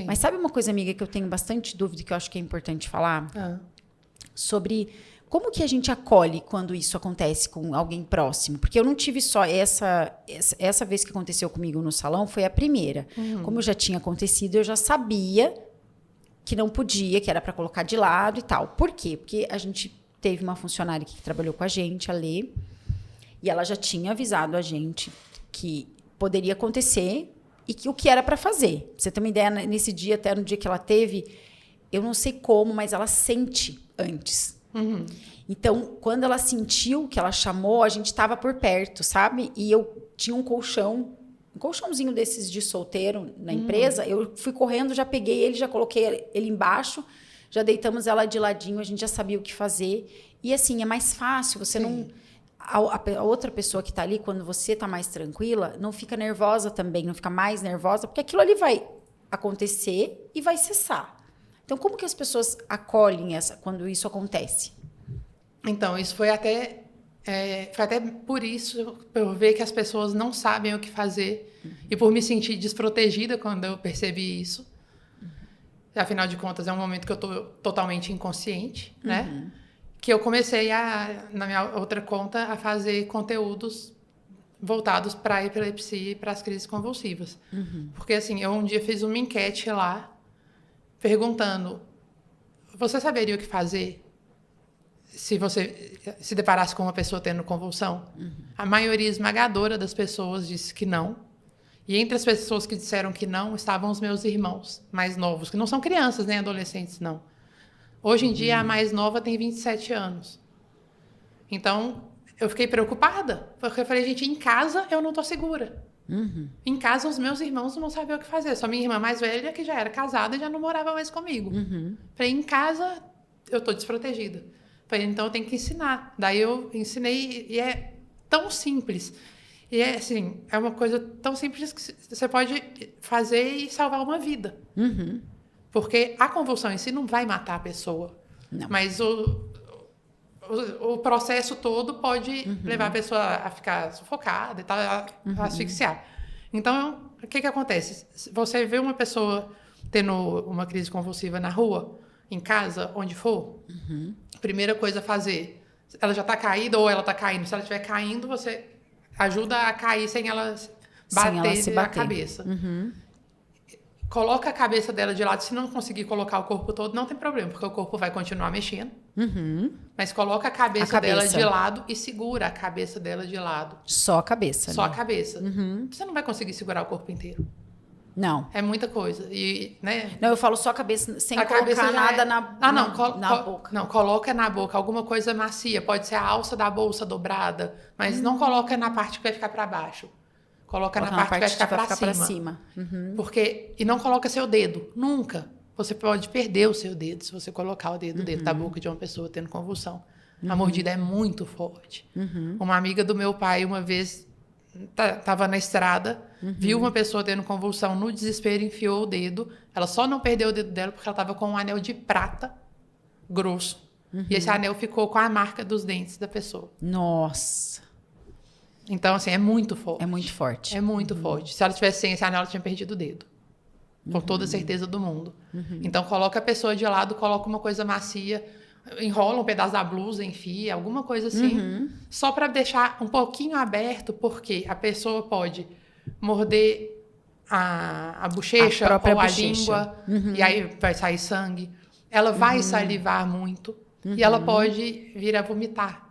Sim. Mas sabe uma coisa, amiga, que eu tenho bastante dúvida, que eu acho que é importante falar? Sobre como que a gente acolhe quando isso acontece com alguém próximo. Porque eu não tive só essa vez que aconteceu comigo no salão, foi a primeira. Como já tinha acontecido, eu já sabia que não podia, que era para colocar de lado e tal. Por quê? Porque a gente teve uma funcionária que trabalhou com a gente, a Lê, e ela já tinha avisado a gente que poderia acontecer e que o que era para fazer. Pra você ter uma ideia, nesse dia, até no dia que ela teve, eu não sei como, mas ela sente antes. Então, quando ela sentiu que ela chamou, a gente estava por perto, sabe? E eu tinha um colchãozinho desses de solteiro na empresa. Eu fui correndo, já peguei ele, já coloquei ele embaixo, já deitamos ela de ladinho, a gente já sabia o que fazer. E assim, é mais fácil, você não... A outra pessoa que está ali, quando você está mais tranquila, não fica nervosa também, não fica mais nervosa, porque aquilo ali vai acontecer e vai cessar. Então, como que as pessoas acolhem quando isso acontece? Então, isso foi até por isso, por ver que as pessoas não sabem o que fazer e por me sentir desprotegida quando eu percebi isso. Afinal de contas, é um momento que eu estou totalmente inconsciente, né? Que eu comecei, na minha outra conta, a fazer conteúdos voltados para a epilepsia e para as crises convulsivas. Porque, assim, eu um dia fiz uma enquete lá, perguntando, você saberia o que fazer se você se deparasse com uma pessoa tendo convulsão? A maioria esmagadora das pessoas disse que não. E entre as pessoas que disseram que não, estavam os meus irmãos mais novos, que não são crianças nem adolescentes, não. Hoje em dia, a mais nova tem 27 anos. Então, eu fiquei preocupada, porque eu falei, gente, em casa eu não estou segura. Em casa, os meus irmãos não sabiam o que fazer. Só minha irmã mais velha, que já era casada e já não morava mais comigo. Falei, em casa, eu estou desprotegida. Falei, então eu tenho que ensinar. Daí eu ensinei, e é tão simples. E é assim, é uma coisa tão simples que você pode fazer e salvar uma vida. Porque a convulsão em si não vai matar a pessoa. Não. Mas o processo todo pode levar a pessoa a ficar sufocada e tal, a asfixiar. Então, o que acontece? Você vê uma pessoa tendo uma crise convulsiva na rua, em casa, onde for, primeira coisa a fazer, ela já está caída ou ela está caindo. Se ela estiver caindo, você ajuda a cair sem ela bater a cabeça. Coloca a cabeça dela de lado. Se não conseguir colocar o corpo todo, não tem problema, porque o corpo vai continuar mexendo. Mas coloca a cabeça dela de lado e segura a cabeça dela de lado. Só a cabeça. Só a cabeça. Você não vai conseguir segurar o corpo inteiro. Não. É muita coisa. E, né? Não, eu falo só a cabeça, sem colocar nada na boca. Não, coloca na boca alguma coisa macia. Pode ser a alça da bolsa dobrada, mas não coloca na parte que vai ficar para baixo. Coloca na parte que vai ficar para cima. E não coloca seu dedo. Nunca. Você pode perder o seu dedo se você colocar o dedo dentro da boca de uma pessoa tendo convulsão. A mordida é muito forte. Uma amiga do meu pai, uma vez, estava na estrada, viu uma pessoa tendo convulsão, no desespero, enfiou o dedo. Ela só não perdeu o dedo dela porque ela estava com um anel de prata grosso. E esse anel ficou com a marca dos dentes da pessoa. Nossa. Então, assim, é muito forte. É muito forte. É muito forte. Se ela tivesse sem esse anel, ela tinha perdido o dedo. Com toda a certeza do mundo. Então, coloca a pessoa de lado, coloca uma coisa macia, enrola um pedaço da blusa, enfia, alguma coisa assim. Só para deixar um pouquinho aberto, porque a pessoa pode morder a bochecha ou a língua, e aí vai sair sangue. Ela vai salivar muito, e ela pode vir a vomitar.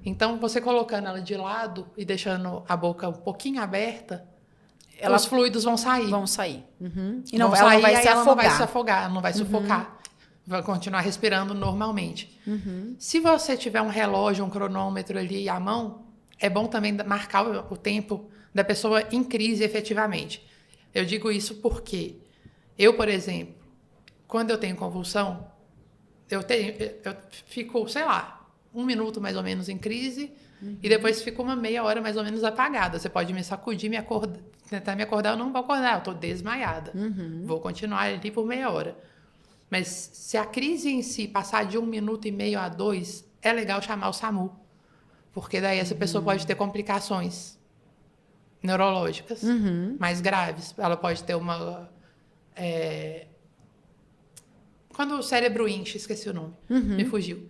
Então, você colocando ela de lado e deixando a boca um pouquinho aberta, os fluidos vão sair. Vão sair. E não ela não vai se afogar. Ela não vai se afogar, ela não vai sufocar. Vai continuar respirando normalmente. Se você tiver um relógio, um cronômetro ali à mão, é bom também marcar o tempo da pessoa em crise efetivamente. Eu digo isso porque eu, por exemplo, quando eu tenho convulsão, eu fico, sei lá, 1 minuto mais ou menos em crise e depois fico uma meia hora mais ou menos apagada. Você pode me sacudir, tentar me acordar, eu não vou acordar, eu estou desmaiada. Vou continuar ali por meia hora. Mas se a crise em si passar de 1 minuto e meio a 2, é legal chamar o SAMU. Porque daí essa pessoa pode ter complicações neurológicas mais graves. Ela pode ter uma Quando o cérebro incha, esqueci o nome, me fugiu.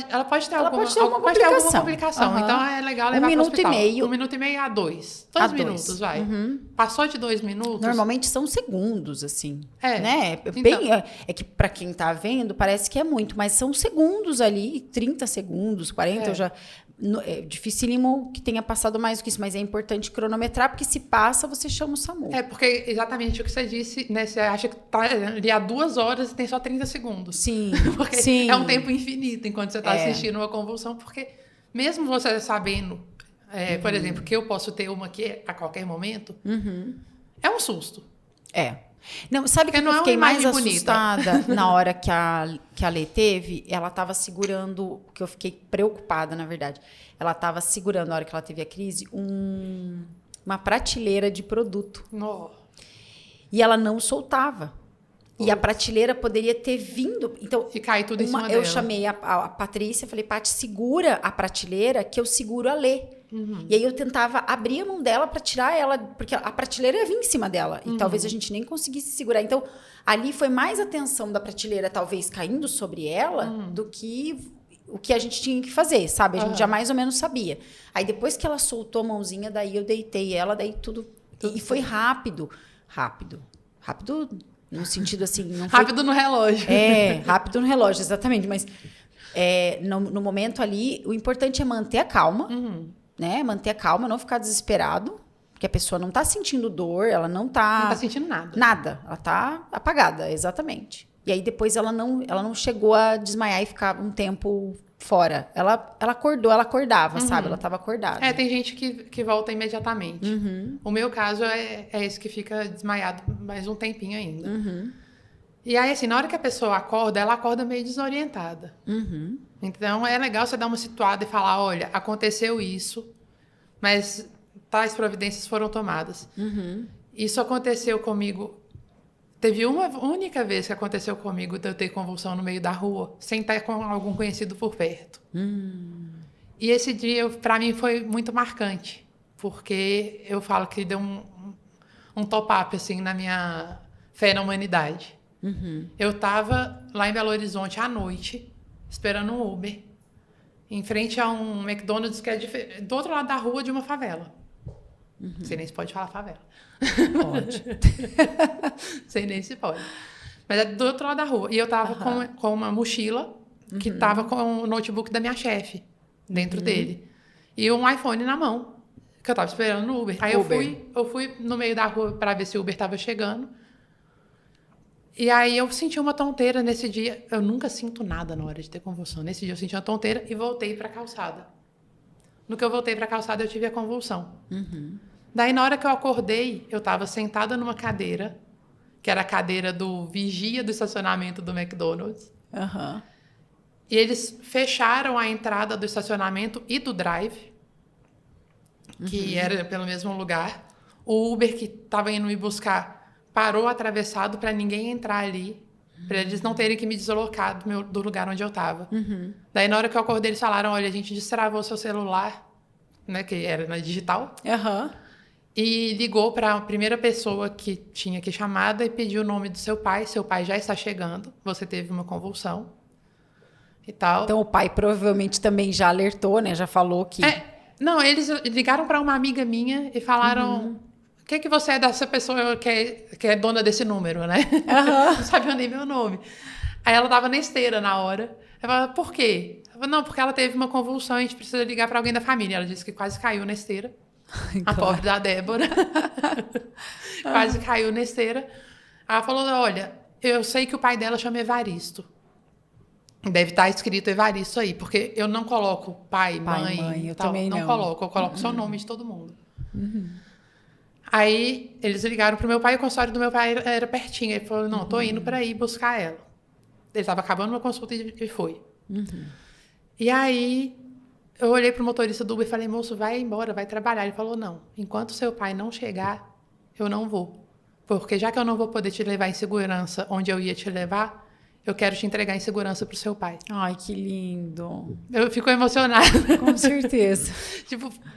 Ela pode ter alguma complicação. Uhum. Então é legal levar para o hospital. 1 minuto e meio. 1 minuto e meio a 2. 2 minutos, vai. Passou de 2 minutos. Normalmente são segundos, assim. Né? Então, é que para quem tá vendo, parece que é muito, mas são segundos ali, 30 segundos, 40, eu já. É dificílimo que tenha passado mais do que isso, mas é importante cronometrar, porque se passa, você chama o SAMU. Porque exatamente o que você disse, né? Você acha que tá ali há 2 horas e tem só 30 segundos. Sim, porque sim. é um tempo infinito enquanto você está assistindo uma convulsão, porque mesmo você sabendo, por exemplo, que eu posso ter uma aqui a qualquer momento, é um susto. Não, sabe que eu fiquei mais assustada bonita. na hora que a Lê teve? Ela estava segurando, que eu fiquei preocupada, na verdade. Ela estava segurando, na hora que ela teve a crise, uma prateleira de produto. Oh. E ela não soltava. E a prateleira poderia ter vindo. Então, e cair tudo em cima dela. Eu chamei a Patrícia, falei, Paty, segura a prateleira que eu seguro a Lê. E aí eu tentava abrir a mão dela para tirar ela, porque a prateleira ia vir em cima dela. E talvez a gente nem conseguisse segurar. Então, ali foi mais a tensão da prateleira talvez caindo sobre ela do que o que a gente tinha que fazer, sabe? A gente já mais ou menos sabia. Aí depois que ela soltou a mãozinha, daí eu deitei ela, daí tudo e foi rápido. Rápido no sentido assim... Não foi... Rápido no relógio. Rápido no relógio, exatamente. Mas no momento ali, o importante é manter a calma, né? Manter a calma, não ficar desesperado, porque a pessoa não está sentindo dor, ela não está... Não está sentindo nada. Nada. Ela está apagada, exatamente. E aí depois ela não chegou a desmaiar e ficar um tempo fora. Ela acordou, ela acordava, sabe? Ela estava acordada. Tem gente que volta imediatamente. O meu caso é esse que fica desmaiado mais um tempinho ainda. E aí, assim, na hora que a pessoa acorda, ela acorda meio desorientada. Então, é legal você dar uma situada e falar, olha, aconteceu isso, mas tais providências foram tomadas. Isso aconteceu comigo... Teve uma única vez que aconteceu comigo de eu ter convulsão no meio da rua, sem estar com algum conhecido por perto. E esse dia, para mim, foi muito marcante, porque eu falo que deu um top-up, assim, na minha fé na humanidade. Eu estava lá em Belo Horizonte à noite, esperando um Uber, em frente a um McDonald's que é do outro lado da rua de uma favela. Não sei nem se pode falar favela. Pode. Sei nem se pode. Mas é do outro lado da rua. E eu tava com uma mochila que tava com o notebook da minha chefe dentro dele. E um iPhone na mão, que eu tava esperando no Uber. Aí eu fui no meio da rua para ver se o Uber tava chegando. E aí eu senti uma tonteira nesse dia. Eu nunca sinto nada na hora de ter convulsão. Nesse dia eu senti uma tonteira e voltei para a calçada. No que eu voltei para a calçada, eu tive a convulsão. Daí, na hora que eu acordei, eu estava sentada numa cadeira, que era a cadeira do vigia do estacionamento do McDonald's. E eles fecharam a entrada do estacionamento e do drive, que era pelo mesmo lugar. O Uber que estava indo me buscar parou atravessado para ninguém entrar ali, para eles não terem que me deslocar do lugar onde eu estava. Daí, na hora que eu acordei, eles falaram, olha, a gente destravou seu celular, né, que era na digital, e ligou para a primeira pessoa que tinha aqui chamada e pediu o nome do seu pai. Seu pai já está chegando, você teve uma convulsão e tal. Então, o pai provavelmente também já alertou, né? Já falou que... Não, eles ligaram para uma amiga minha e falaram... O que você é dessa pessoa que é dona desse número, né? Não sabia nem meu nome. Aí ela estava na esteira na hora. Eu falei, por quê? Eu falei, não, porque ela teve uma convulsão, a gente precisa ligar para alguém da família. Ela disse que quase caiu na esteira. A pobre da Débora. Quase caiu na esteira. Ela falou, olha, eu sei que o pai dela chama Evaristo. Deve estar escrito Evaristo aí, porque eu não coloco pai, mãe eu tal. também não. Coloco, eu coloco só o nome de todo mundo. Aí, eles ligaram pro meu pai, e o consultório do meu pai era pertinho. Ele falou, não, tô indo para ir buscar ela. Ele estava acabando uma consulta e foi. E aí, eu olhei pro motorista do Uber e falei, moço, vai embora, vai trabalhar. Ele falou, não, enquanto seu pai não chegar, eu não vou. Porque já que eu não vou poder te levar em segurança onde eu ia te levar, eu quero te entregar em segurança pro seu pai. Ai, que lindo. Eu fico emocionada. Com certeza.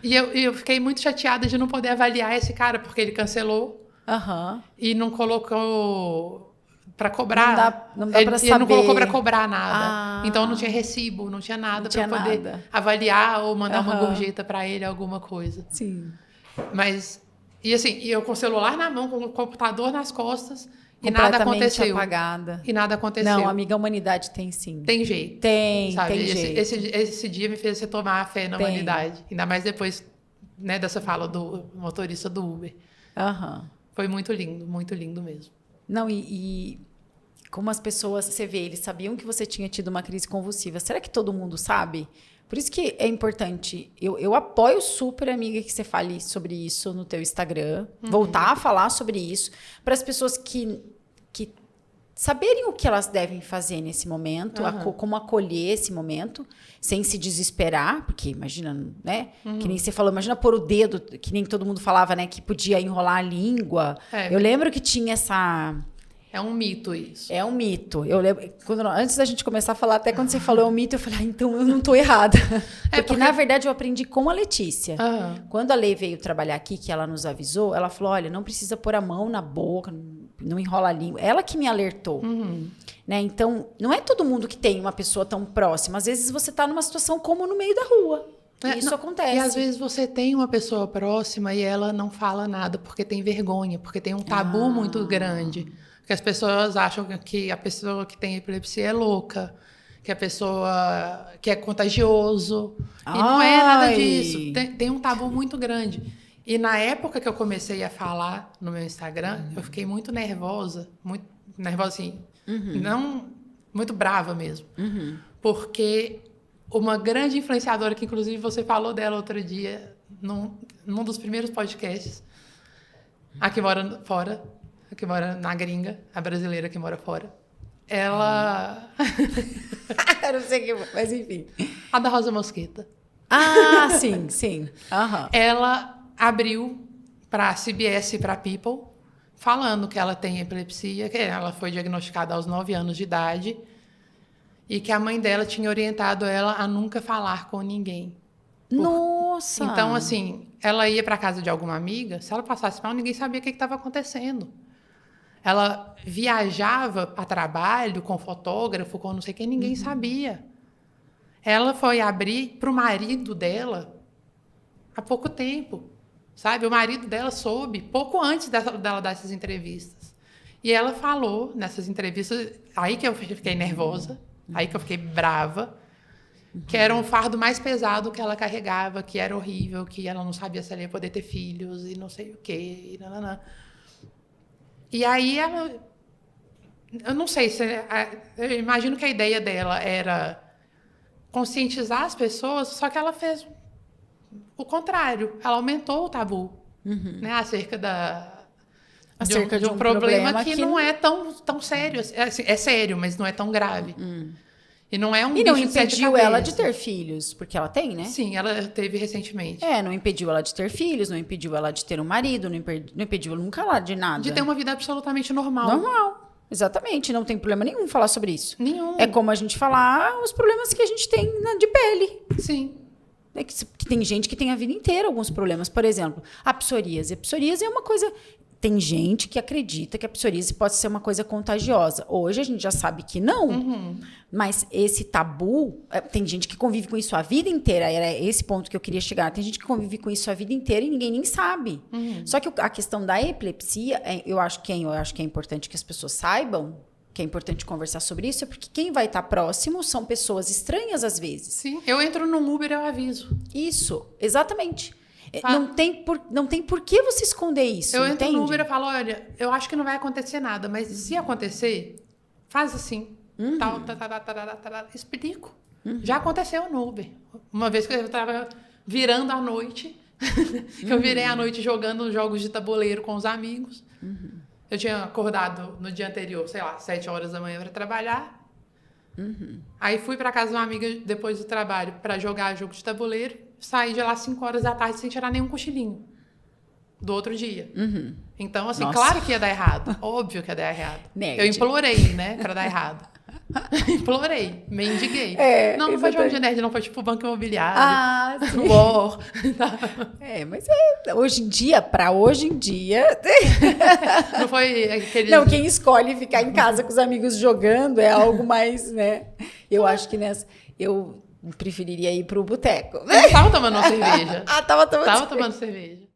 E eu fiquei muito chateada de não poder avaliar esse cara, porque ele cancelou e não colocou para cobrar. Não dá para saber. Ele não colocou para cobrar nada. Então não tinha recibo, não tinha nada para poder avaliar ou mandar uma gorjeta para ele, alguma coisa. Sim. Mas, e assim, eu com o celular na mão, com o computador nas costas, e nada aconteceu. Apagada. E nada aconteceu. Não, amiga, a humanidade tem sim. Tem jeito. Tem jeito. jeito. Esse dia me fez retomar a fé na humanidade. Ainda mais depois, né, dessa fala do motorista do Uber. Foi muito lindo mesmo. Não, e como as pessoas, você vê, eles sabiam que você tinha tido uma crise convulsiva. Será que todo mundo sabe? Por isso que é importante. Eu apoio super, amiga, que você fale sobre isso no teu Instagram. Voltar a falar sobre isso. Para as pessoas que saberem o que elas devem fazer nesse momento. Como acolher esse momento. Sem se desesperar. Porque imagina, né? Que nem você falou. Imagina pôr o dedo, que nem todo mundo falava, né? Que podia enrolar a língua. Eu lembro que tinha essa... É um mito isso. É um mito. Eu lembro, antes da gente começar a falar, até quando você falou é um mito, eu falei, então eu não estou errada. Porque, na verdade, eu aprendi com a Letícia. Quando a Lei veio trabalhar aqui, que ela nos avisou, ela falou, olha, não precisa pôr a mão na boca, não enrola a língua. Ela que me alertou. Né? Então, não é todo mundo que tem uma pessoa tão próxima. Às vezes você está numa situação como no meio da rua. E isso acontece. E às vezes você tem uma pessoa próxima e ela não fala nada porque tem vergonha, porque tem um tabu muito grande. Porque as pessoas acham que a pessoa que tem epilepsia é louca, que a pessoa que é contagioso. E não é nada disso. Tem um tabu muito grande. E na época que eu comecei a falar no meu Instagram, eu fiquei muito nervosa assim, não, muito brava mesmo. Porque uma grande influenciadora, que inclusive você falou dela outro dia, num dos primeiros podcasts, a que mora fora, que mora na gringa, a brasileira que mora fora. Ela... Eu não sei o que... Mas enfim. A da Rosa Mosqueta. Sim. Ela abriu para a CBS e para a People, falando que ela tem epilepsia, que ela foi diagnosticada aos 9 anos de idade e que a mãe dela tinha orientado ela a nunca falar com ninguém. Nossa! Então, assim, ela ia para casa de alguma amiga, se ela passasse mal, ninguém sabia o que estava acontecendo. Ela viajava a trabalho com fotógrafo, com não sei quem, ninguém sabia. Ela foi abrir para o marido dela há pouco tempo, sabe? O marido dela soube pouco antes dela dar essas entrevistas. E ela falou nessas entrevistas, aí que eu fiquei nervosa, aí que eu fiquei brava, que era um fardo mais pesado que ela carregava, que era horrível, que ela não sabia se ela ia poder ter filhos e não sei o quê. E aí ela... Eu não sei se... Eu imagino que a ideia dela era conscientizar as pessoas, só que ela fez o contrário. Ela aumentou o tabu, né, acerca de um problema que não é tão sério. É sério, mas não é tão grave. E não é um bicho não de sete impediu cabeças. ela de ter filhos, porque ela tem, né? Sim, ela teve recentemente. Não impediu ela de ter filhos, não impediu ela de ter um marido, não impediu nunca ela de nada. De ter uma vida absolutamente normal. Normal, exatamente. Não tem problema nenhum falar sobre isso. Nenhum. É como a gente falar os problemas que a gente tem de pele. Sim. Que tem gente que tem a vida inteira alguns problemas. Por exemplo, a psoríase. A psoríase é uma coisa... Tem gente que acredita que a psoríase pode ser uma coisa contagiosa. Hoje a gente já sabe que não. Mas esse tabu... Tem gente que convive com isso a vida inteira. Era esse ponto que eu queria chegar. Tem gente que convive com isso a vida inteira e ninguém nem sabe. Só que a questão da epilepsia, eu acho que é importante que as pessoas saibam, que é importante conversar sobre isso, é porque quem vai estar próximo são pessoas estranhas às vezes. Sim, eu entro no Uber, eu aviso. Isso, exatamente. Não tem por que você esconder isso, eu entro no Uber e falo, olha, eu acho que não vai acontecer nada, mas se acontecer, faz assim. Tal, explico. Já aconteceu no Uber. Uma vez que eu estava virando à noite, eu virei à noite jogando jogos de tabuleiro com os amigos. Eu tinha acordado no dia anterior, sei lá, 7 horas da manhã para trabalhar. Aí fui para casa de uma amiga depois do trabalho para jogar jogo de tabuleiro. Saí de lá 5 horas da tarde sem tirar nenhum cochilinho do outro dia. Então, assim, claro que ia dar errado. Óbvio que ia dar errado. Nerd. Eu implorei, né, para dar errado. Implorei, mendiguei. Não foi Jovem Nerd, não, foi tipo Banco Imobiliário. Sim. War. Mas hoje em dia, hoje em dia... Não foi aquele... Não, quem escolhe ficar em casa com os amigos jogando é algo mais, né? Eu acho que eu preferiria ir pro boteco. Eu tava tomando uma cerveja. Tava tomando cerveja.